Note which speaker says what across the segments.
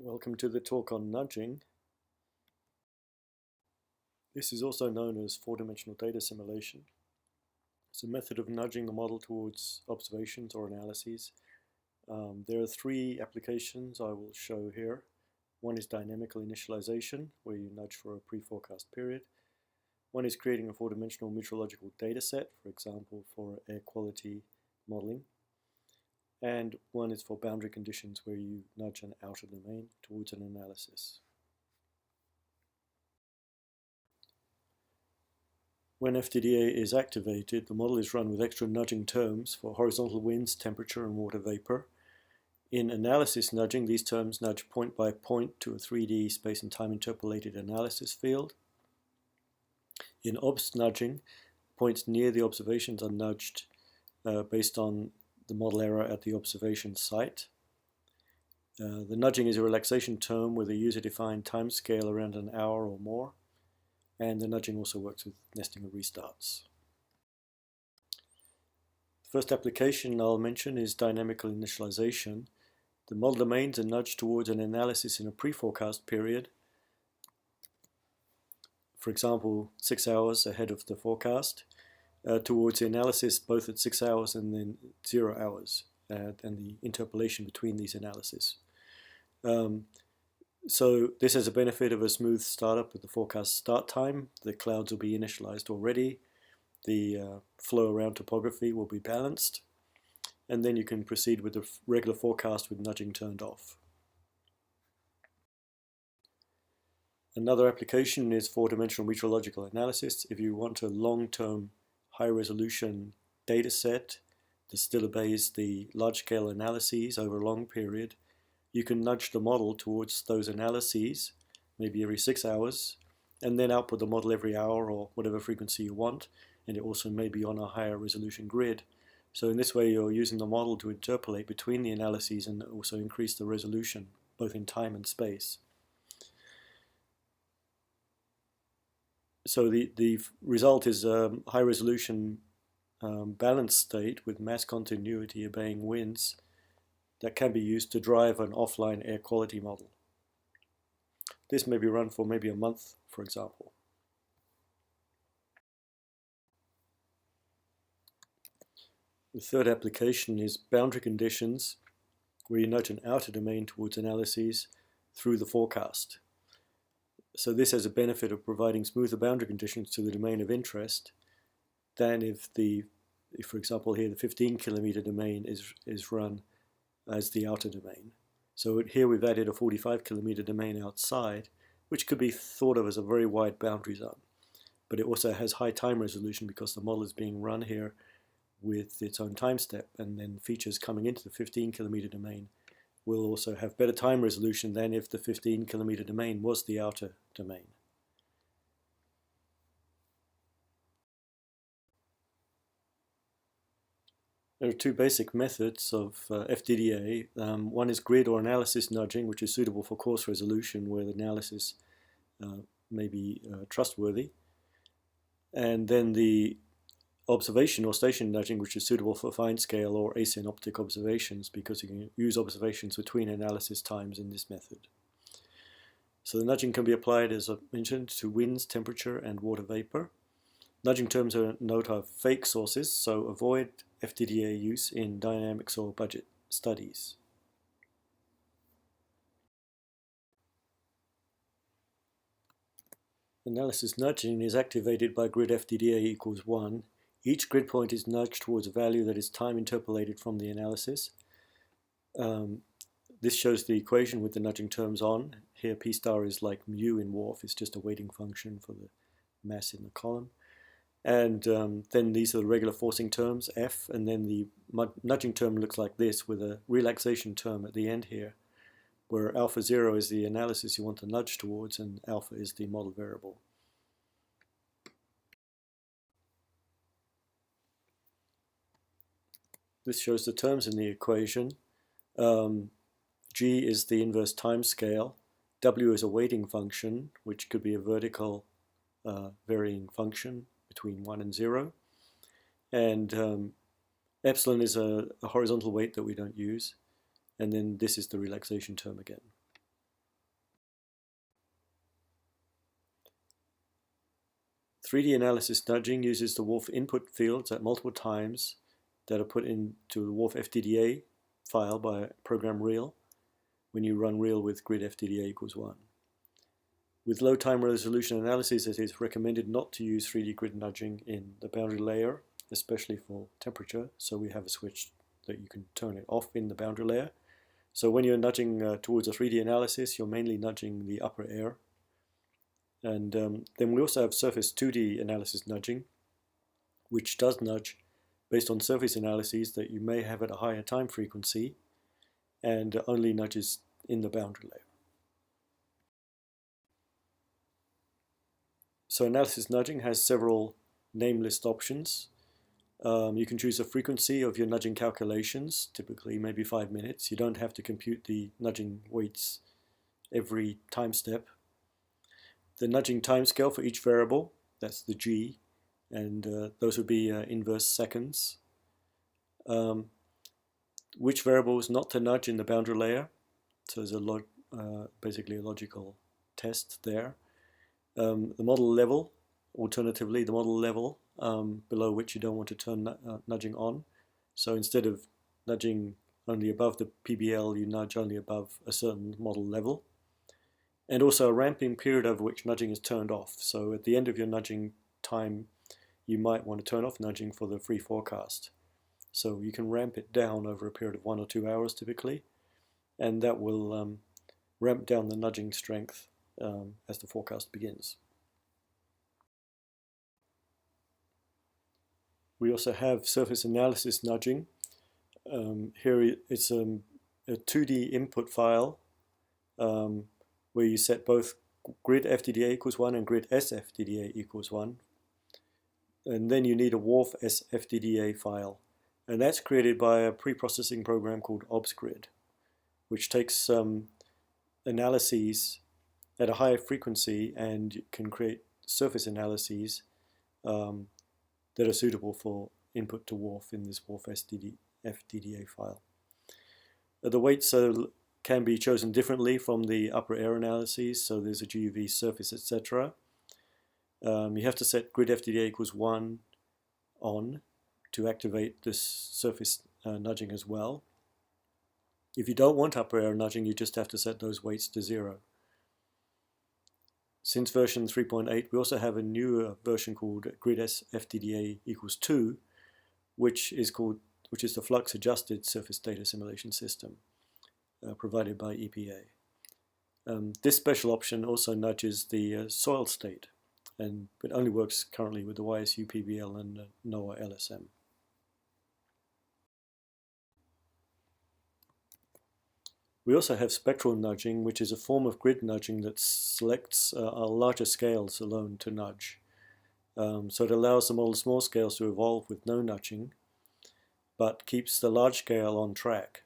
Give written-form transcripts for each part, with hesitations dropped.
Speaker 1: Welcome to the talk on nudging. This is also known as four-dimensional data assimilation. It's a method of nudging the model towards observations or analyses. There are three applications I will show here. One is dynamical initialization, where you nudge for a pre-forecast period. One is creating a four-dimensional meteorological data set, for example, for air quality modeling. And one is for boundary conditions, where you nudge an outer domain towards an analysis. When FDDA is activated, the model is run with extra nudging terms for horizontal winds, temperature, and water vapor. In analysis nudging, these terms nudge point by point to a 3D space and time interpolated analysis field. In OBS nudging, points near the observations are nudged based on the model error at the observation site. The nudging is a relaxation term with a user-defined time scale around an hour or more. And the nudging also works with nesting of restarts. The first application I'll mention is dynamical initialization. The model domains are nudged towards an analysis in a pre-forecast period. For example, 6 hours ahead of the forecast, towards the analysis both at 6 hours and then 0 hours, and the interpolation between these analyses. So this has a benefit of a smooth startup at the forecast start time. The clouds will be initialized already. The flow around topography will be balanced. And then you can proceed with the regular forecast with nudging turned off. Another application is four-dimensional meteorological analysis. If you want a long-term, high-resolution data set that still obeys the large-scale analyses over a long period, you can nudge the model towards those analyses, maybe every 6 hours, and then output the model every hour or whatever frequency you want, and it also may be on a higher resolution grid. So in this way you're using the model to interpolate between the analyses and also increase the resolution, both in time and space. So the result is a high resolution balanced state with mass continuity obeying winds that can be used to drive an offline air quality model. This may be run for maybe a month, for example. The third application is boundary conditions, where you nudge an outer domain towards analyses through the forecast. So this has a benefit of providing smoother boundary conditions to the domain of interest than if for example here, the 15-kilometer domain is run as the outer domain. So here we've added a 45-kilometer domain outside, which could be thought of as a very wide boundary zone. But it also has high time resolution because the model is being run here with its own time step, and then features coming into the 15-kilometer domain will also have better time resolution than if the 15-kilometer domain was the outer domain. There are two basic methods of FDDA. One is grid or analysis nudging, which is suitable for coarse resolution where the analysis may be trustworthy. And then the observation or station nudging, which is suitable for fine scale or asynoptic observations because you can use observations between analysis times in this method. So the nudging can be applied, as I mentioned, to winds, temperature, and water vapor. Nudging terms are fake sources, so avoid FDDA use in dynamics or budget studies. Analysis nudging is activated by grid FDDA equals 1. Each grid point is nudged towards a value that is time interpolated from the analysis. This shows the equation with the nudging terms on. Here P star is like mu in WRF, it's just a weighting function for the mass in the column. And then these are the regular forcing terms, F, and then the nudging term looks like this with a relaxation term at the end here, where alpha 0 is the analysis you want to nudge towards and alpha is the model variable. This shows the terms in the equation. G is the inverse time scale. W is a weighting function, which could be a vertical varying function between 1 and 0. And epsilon is a horizontal weight that we don't use. And then this is the relaxation term again. 3D analysis nudging uses the WRF input fields at multiple times that are put into the WRF FDDA file by program real when you run real with grid FDDA equals 1. With low time resolution analyses, it is recommended not to use 3D grid nudging in the boundary layer, especially for temperature, so we have a switch that you can turn it off in the boundary layer. So when you're nudging towards a 3D analysis, you're mainly nudging the upper air. And then we also have surface 2D analysis nudging, which does nudge based on surface analyses that you may have at a higher time frequency and only nudges in the boundary layer. So analysis nudging has several name list options. You can choose a frequency of your nudging calculations, typically maybe 5 minutes. You don't have to compute the nudging weights every time step. The nudging timescale for each variable, that's the G, and those would be inverse seconds. Which variables not to nudge in the boundary layer, so there's basically a logical test there. The model level, alternatively the model level below which you don't want to turn nudging on. So instead of nudging only above the PBL, you nudge only above a certain model level. And also a ramping period over which nudging is turned off. So at the end of your nudging time, you might want to turn off nudging for the free forecast. So you can ramp it down over a period of 1 or 2 hours typically, and that will ramp down the nudging strength as the forecast begins. We also have surface analysis nudging. Here it's a 2D input file where you set both grid FDDA equals 1 and grid SFDDA equals 1. And then you need a WRF SFDDA file. And that's created by a pre-processing program called OBSGrid, which takes analyses at a higher frequency and can create surface analyses that are suitable for input to WRF in this WRF FDDA file. The weights can be chosen differently from the upper air analyses, so there's a GUV surface, etc. You have to set grid FDDA equals 1 on to activate this surface nudging as well. If you don't want upper air nudging, you just have to set those weights to 0. Since version 3.8, we also have a newer version called grid FDDA equals 2, which is the flux adjusted surface data simulation system provided by EPA. This special option also nudges the soil state, and it only works currently with the YSU PBL and NOAA LSM. We also have spectral nudging, which is a form of grid nudging that selects larger scales alone to nudge. So it allows the model small scales to evolve with no nudging, but keeps the large scale on track.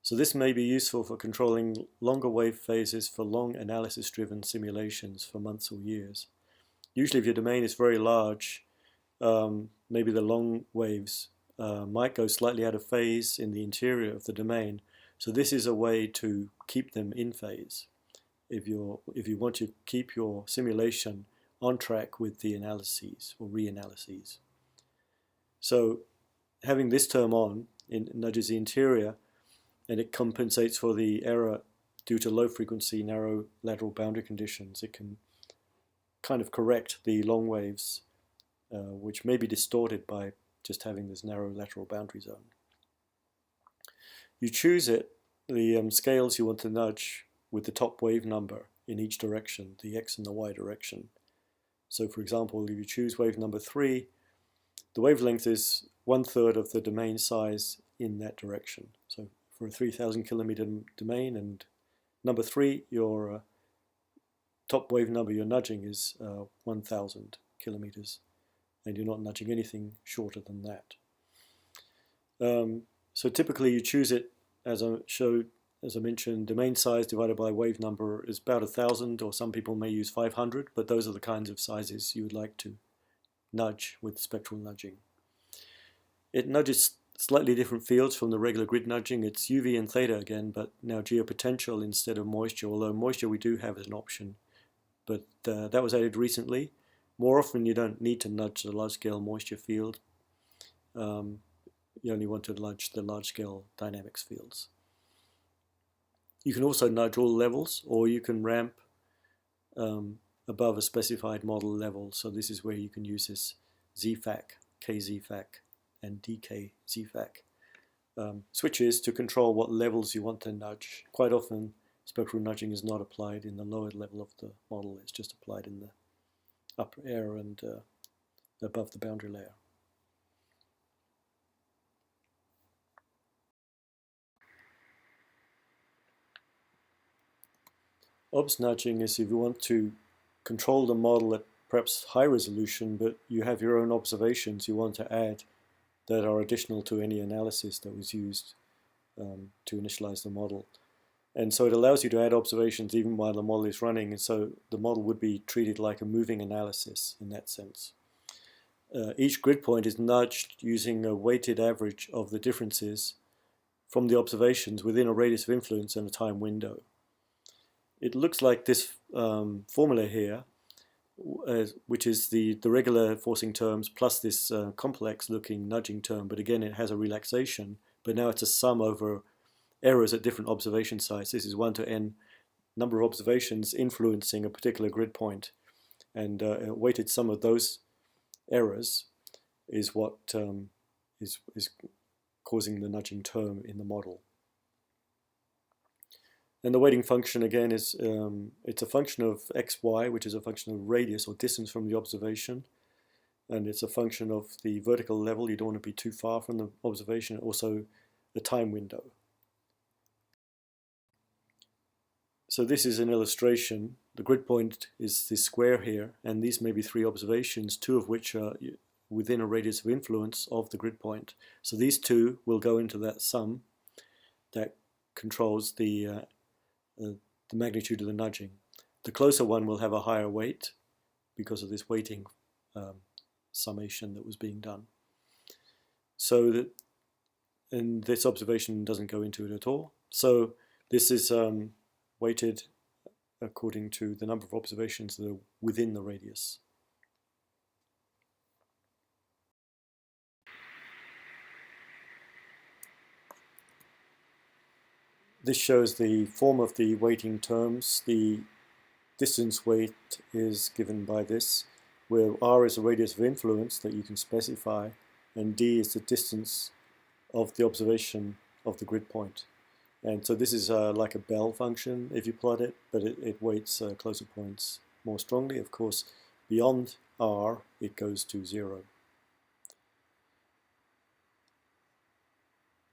Speaker 1: So this may be useful for controlling longer wave phases for long analysis-driven simulations for months or years. Usually if your domain is very large, maybe the long waves might go slightly out of phase in the interior of the domain. So this is a way to keep them in phase if you want to keep your simulation on track with the analyses or reanalyses. So having this term on nudges the interior, and it compensates for the error due to low frequency narrow lateral boundary conditions. It can kind of correct the long waves which may be distorted by just having this narrow lateral boundary zone. You choose the scales you want to nudge with the top wave number in each direction, the X and the Y direction. So for example, if you choose wave number 3, the wavelength is 1/3 of the domain size in that direction. So for a 3,000 kilometer domain, and number 3, your top wave number you're nudging is 1,000 kilometers, and you're not nudging anything shorter than that. So typically you choose it, as I mentioned, domain size divided by wave number is about 1,000, or some people may use 500, but those are the kinds of sizes you would like to nudge with spectral nudging. It nudges slightly different fields from the regular grid nudging. It's UV and theta again, but now geopotential instead of moisture, although moisture we do have as an option, but that was added recently. More often you don't need to nudge the large-scale moisture field. You only want to nudge the large-scale dynamics fields. You can also nudge all levels, or you can ramp above a specified model level. So this is where you can use this ZFAC, KZFAC, and DKZFAC switches to control what levels you want to nudge. Quite often, spectral nudging is not applied in the lower level of the model. It's just applied in the upper air and above the boundary layer. Obs nudging is if you want to control the model at perhaps high resolution, but you have your own observations you want to add that are additional to any analysis that was used to initialize the model. And so it allows you to add observations even while the model is running, and so the model would be treated like a moving analysis in that sense. Each grid point is nudged using a weighted average of the differences from the observations within a radius of influence and a time window. It looks like this formula here, which is the regular forcing terms plus this complex looking nudging term, but again it has a relaxation, but now it's a sum over errors at different observation sites. This is 1 to n number of observations influencing a particular grid point, and a weighted sum of those errors is what is causing the nudging term in the model. And the weighting function again is it's a function of xy, which is a function of radius or distance from the observation, and it's a function of the vertical level. You don't want to be too far from the observation, and also the time window. So this is an illustration. The grid point is this square here, and these may be 3 observations, 2 of which are within a radius of influence of the grid point. So these 2 will go into that sum that controls the magnitude of the nudging. The closer one will have a higher weight because of this weighting summation that was being done. So that, and this observation doesn't go into it at all. So this is weighted according to the number of observations that are within the radius. This shows the form of the weighting terms. The distance weight is given by this, where r is a radius of influence that you can specify, and d is the distance of the observation of the grid point. And so this is like a Bell function if you plot it, but it weights closer points more strongly. Of course, beyond r, it goes to 0.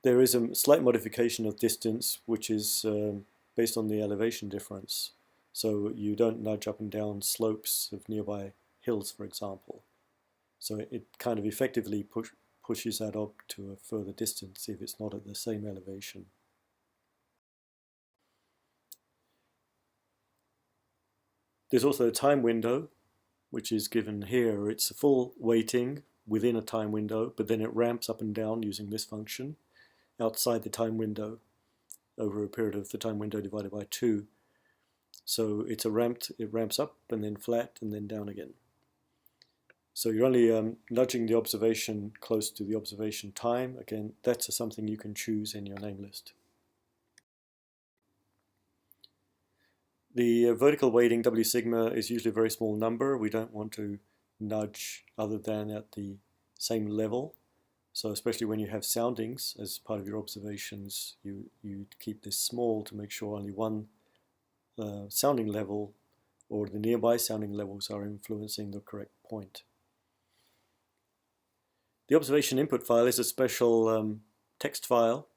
Speaker 1: There is a slight modification of distance, which is based on the elevation difference. So you don't nudge up and down slopes of nearby hills, for example. So it kind of effectively pushes that up to a further distance if it's not at the same elevation. There's also a time window, which is given here. It's a full weighting within a time window, but then it ramps up and down using this function outside the time window over a period of the time window divided by 2. So it's it ramps up and then flat and then down again. So you're only nudging the observation close to the observation time. Again, that's something you can choose in your name list. The vertical weighting W sigma is usually a very small number. We don't want to nudge other than at the same level. So especially when you have soundings as part of your observations, you keep this small to make sure only one sounding level or the nearby sounding levels are influencing the correct point. The observation input file is a special text file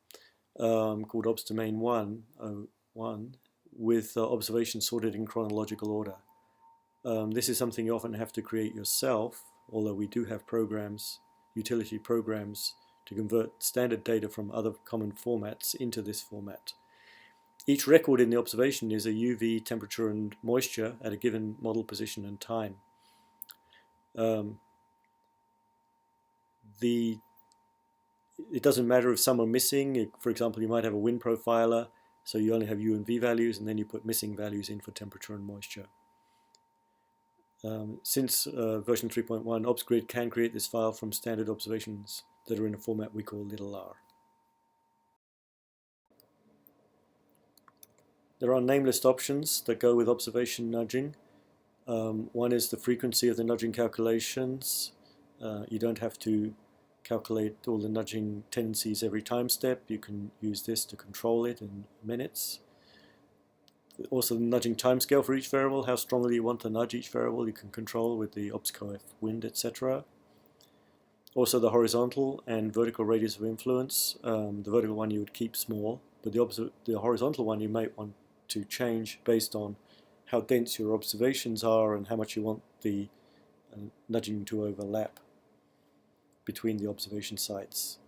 Speaker 1: called obsdomain1 with observations sorted in chronological order. This is something you often have to create yourself, although we do have programs, utility programs, to convert standard data from other common formats into this format. Each record in the observation is a UV, temperature, and moisture at a given model position and time. It doesn't matter if some are missing. For example, you might have a wind profiler, so you only have U and V values, and then you put missing values in for temperature and moisture. Since version 3.1, ObsGrid can create this file from standard observations that are in a format we call r. There are name list options that go with observation nudging. One is the frequency of the nudging calculations. You don't have to calculate all the nudging tendencies every time step. You can use this to control it in minutes. Also, the nudging timescale for each variable, how strongly you want to nudge each variable, you can control with the obscof wind, etc. Also, the horizontal and vertical radius of influence. The vertical one you would keep small, but the horizontal one you might want to change based on how dense your observations are and how much you want the nudging to overlap between the observation sites.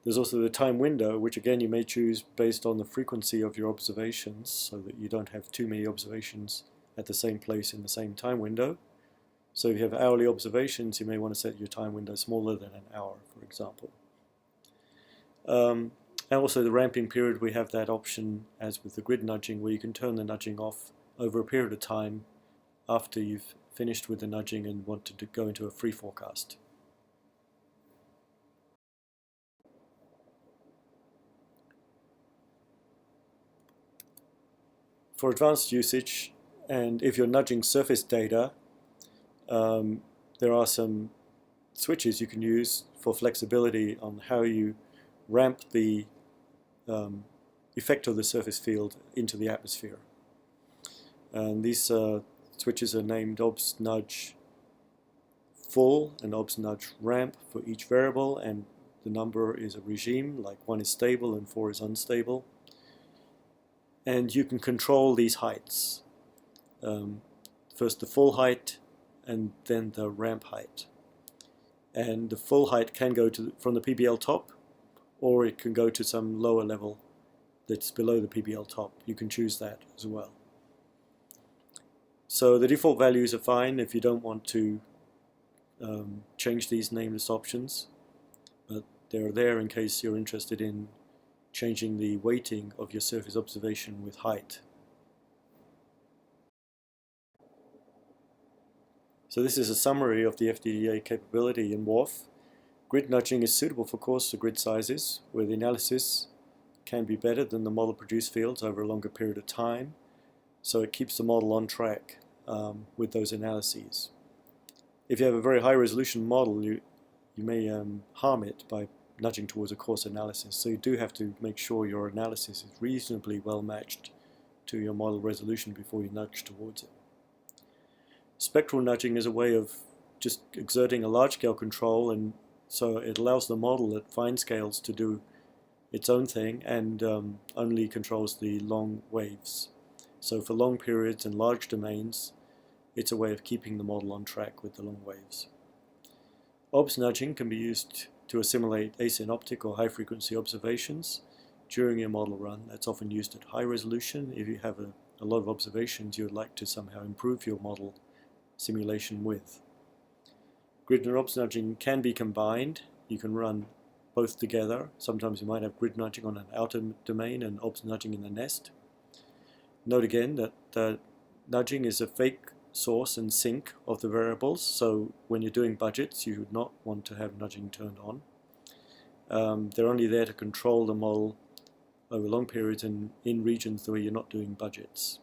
Speaker 1: There's also the time window, which again you may choose based on the frequency of your observations so that you don't have too many observations at the same place in the same time window. So if you have hourly observations, you may want to set your time window smaller than an hour, for example. And also the ramping period, we have that option as with the grid nudging, where you can turn the nudging off over a period of time after you've finished with the nudging and want to go into a free forecast. For advanced usage, and if you're nudging surface data, there are some switches you can use for flexibility on how you ramp the effect of the surface field into the atmosphere. And these switches are named obs nudge full and obs nudge ramp for each variable, and the number is a regime, like 1 is stable and 4 is unstable. And you can control these heights. First the full height and then the ramp height. And the full height can go from the PBL top, or it can go to some lower level that's below the PBL top. You can choose that as well. So the default values are fine if you don't want to change these nameless options, but they're there in case you're interested in changing the weighting of your surface observation with height. So this is a summary of the FDDA capability in WRF. Grid nudging is suitable for coarser grid sizes, where the analysis can be better than the model produced fields over a longer period of time, so it keeps the model on track with those analyses. If you have a very high resolution model, you may harm it by nudging towards a coarse analysis, so you do have to make sure your analysis is reasonably well matched to your model resolution before you nudge towards it. Spectral nudging is a way of just exerting a large-scale control, and so it allows the model at fine scales to do its own thing and only controls the long waves. So for long periods and large domains, it's a way of keeping the model on track with the long waves. OBS nudging can be used to assimilate asynoptic or high-frequency observations during your model run. That's often used at high resolution. If you have a lot of observations you would like to somehow improve your model simulation with. Grid and OBS nudging can be combined. You can run both together. Sometimes you might have grid nudging on an outer domain and OBS nudging in the nest. Note again that nudging is a fake source and sink of the variables, so when you're doing budgets you would not want to have nudging turned on. They're only there to control the model over long periods and in regions where you're not doing budgets.